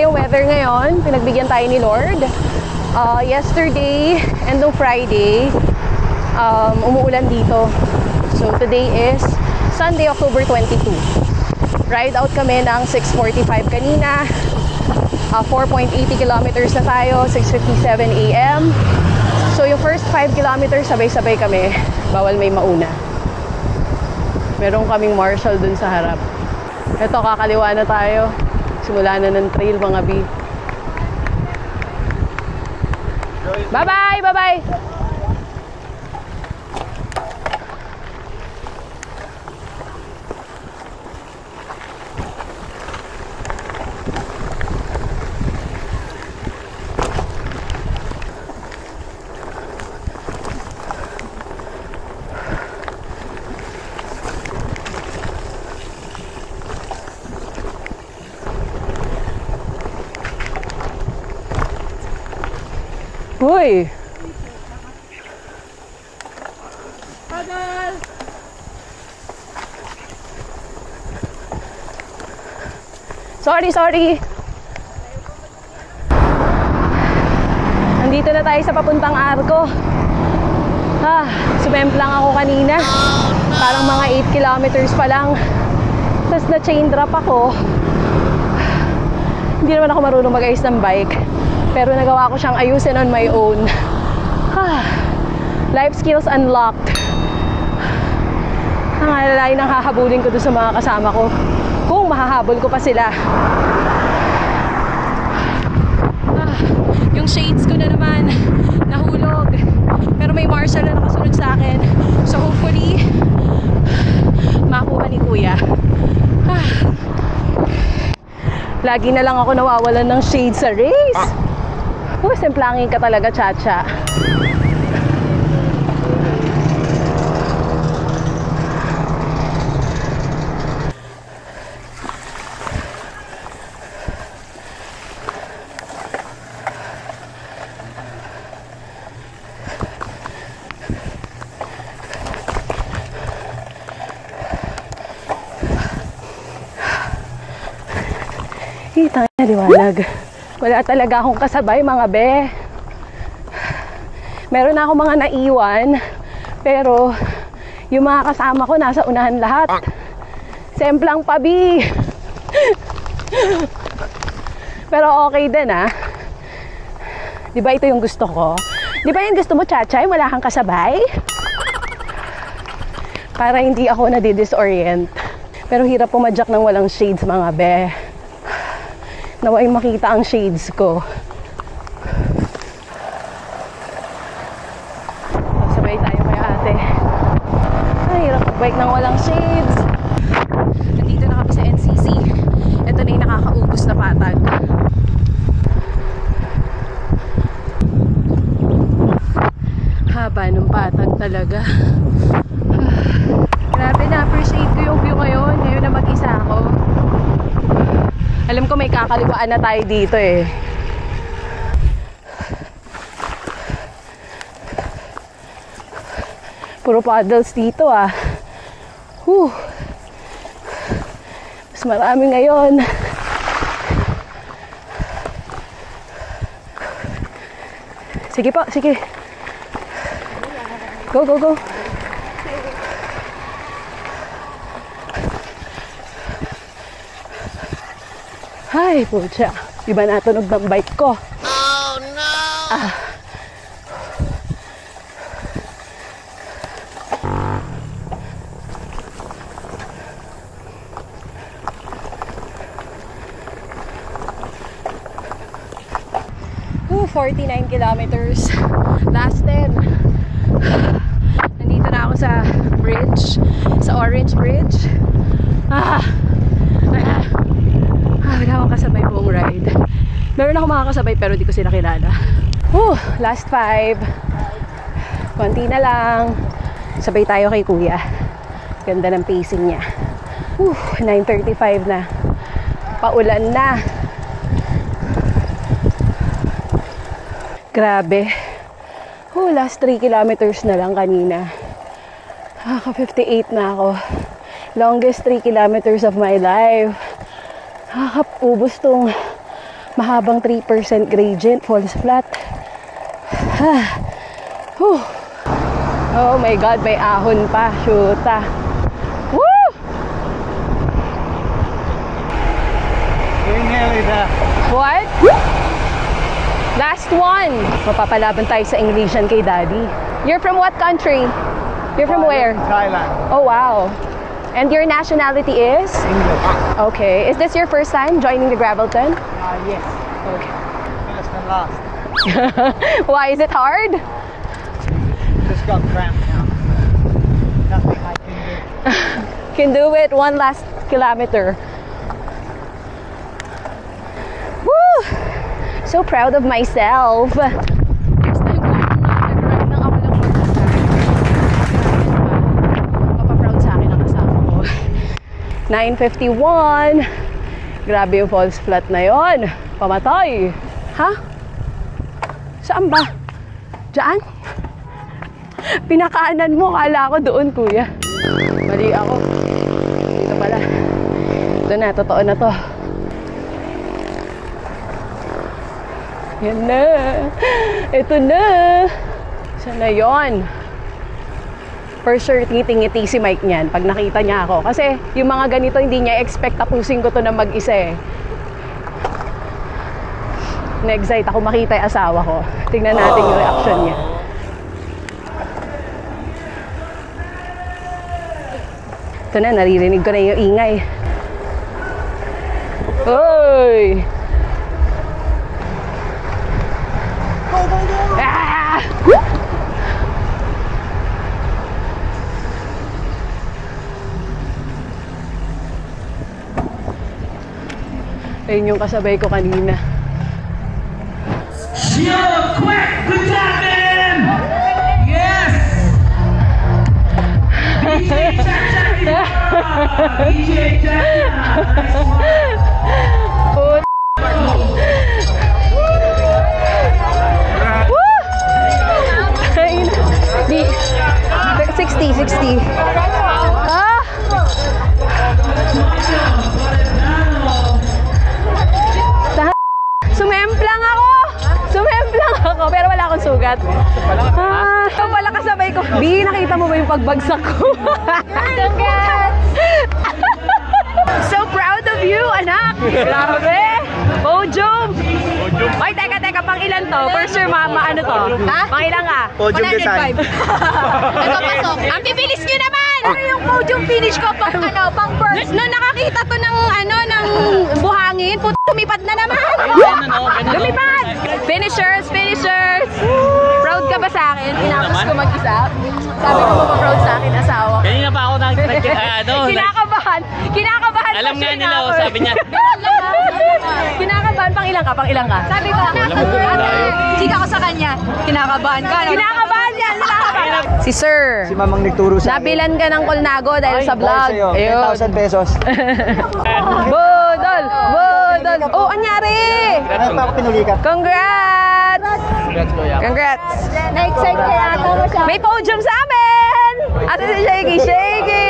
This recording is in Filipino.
yung weather ngayon. Pinagbigyan tayo ni Lord. Yesterday and no Friday, umuulan dito. So today is Sunday, October 22. Ride out kami ng 6:45 kanina. 4.80 kilometers na tayo, 6:57 AM. So yung first 5 kilometers, sabay-sabay kami. Bawal may mauna. Meron kaming marshal dun sa harap. Ito, kakaliwa na tayo. Simula na ng trail, mga B. Bye-bye! Bye-bye! Uy! Sorry. Nandito na tayo sa papuntang Arco. Sumemplang ako kanina. Parang mga 8 kilometers pa lang. Tapos na chain drop ako. Hindi naman ako marunong mag-ayos ng bike. Pero nagawa ko siyang ayusin on my own. Life skills unlocked. Ang alalain ng hahabulin ko doon sa mga kasama ko. Kung mahahabol ko pa sila. Yung shades ko na naman nahulog. Pero may marshal na nakasunod sa akin. So hopefully makuha ni Kuya. Lagi na lang ako nawawalan ng shades sa race. Semplangin ka talaga, Chacha. Kita na liwanag. Wala talaga akong kasabay, mga be. Meron na akong mga naiwan, pero yung mga kasama ko nasa unahan lahat. Semplang pabi. Pero okay din, Di ba ito yung gusto ko? Di ba yung gusto mo, Chachay? Wala kang kasabay? Para hindi ako nadidisorient. Pero hirap pumadyak ng walang shades, mga be. Naway makita ang shades ko. Sabay tayo kay ate. Ay, hirap mag-bike ng walang shades. Nandito na kami sa NCC. Ito na yung nakakaubos na patag. Haba ng patag talaga. Grabe, na-appreciate ko yung view ngayon. Ngayon na mag-isa ako. Alam ko may kakaliwaan na tayo dito eh. Puro paddles dito Mas marami ngayon. Sige po, sige. Go, go, go. Ay, pucha. Iba na tunog ng bike ko. Oh, no! 49 kilometers. Last 10. Nandito na ako sa bridge. Sa Orange Bridge. Wala akong kasabay buong ride. Meron ako makakasabay pero di ko sila kilala. Last 5. Konti na lang. Sabay tayo kay Kuya. Ganda ng pacing niya. 9:35 na. Paulan na. Grabe. Last 3 kilometers na lang kanina. Ka-58 na ako. Longest 3 kilometers of my life. Nakakaubos tong Mahabang 3% gradient, falls flat. Whew. Oh my God, may ahon pa. Shoota. Woo! We're nearly there. What? Last one. Mapapalaban tayo sa Englishan kay Daddy. You're from what country? You're from where? Thailand. Oh, wow. And your nationality is? English. Okay. Is this your first time joining the Gravelton? Yes. Okay. First and last. Why is it hard? Just got cramped now. Nothing I can do. Can do it one last kilometer. Woo! So proud of myself. First time ko nag-ride ng ako lang mapaproud sa akin ang kasama ko. 9:51. Grabe yung falls flat na yon. Pamatay. Ha? Saan ba? Diyan? Pinakaanan mo, kala ko doon, kuya. Mali ako. Dito pala. Ito na, totoo na to. Yan na. Ito na. Saan na yun? For sure, ngiti-ngiti si Mike niyan pag nakita niya ako. Kasi yung mga ganito, hindi niya expect tapusin ko to na mag-isa eh. Na-excite ako makita yung asawa ko. Tingnan natin yung reaction niya. Ito na, naririnig ko na yung ingay. Hoy! Go, go, go! Ah! Ayun yung kasabay ko kanina. Yo, quick! Good job, man! Yes! DJ Chacha! DJ Chacha! Oh, Di 60. Ah! Sumemplang ako, pero wala akong sugat. Ah, ito pala kasabay ko. B, nakita mo ba yung pagbagsak ko? So proud of you, anak! Grabe! Podium! Ay, teka, pang ilan to? For sure, ano to? Ha? Pang ilan ka? Podium design. Nagpapasok. Ang bibilis nyo naman! Ano yung podium finish ko pang first? No, nakakita to ng buhangin. Lumipad na naman! Lumipad! Finishers! Proud ka ba sa akin? Tinapos ko mag-isa? Sabi ko ba proud sa akin, asawa? Kanina pa ako Kinakabahan alam pa nga siya nila, na. sabi niya. Kinakabahan, pang ilang ka? Sabi ko, chika ko sa kanya, kinakabahan ka. Kinakabahan yan, kinakabahan. Si Sir, Si Mamang nagturo sa akin. nabilan ka ng Colnago dahil sa vlog. Sa'yo, Ayun. 10,000 pesos. Budol! Oh, anyari? Ano pa ako pinuli ka? Congrats! Congrats! Na-excite kaya ata mo siya. May podium sa amin! Ate si Shaky!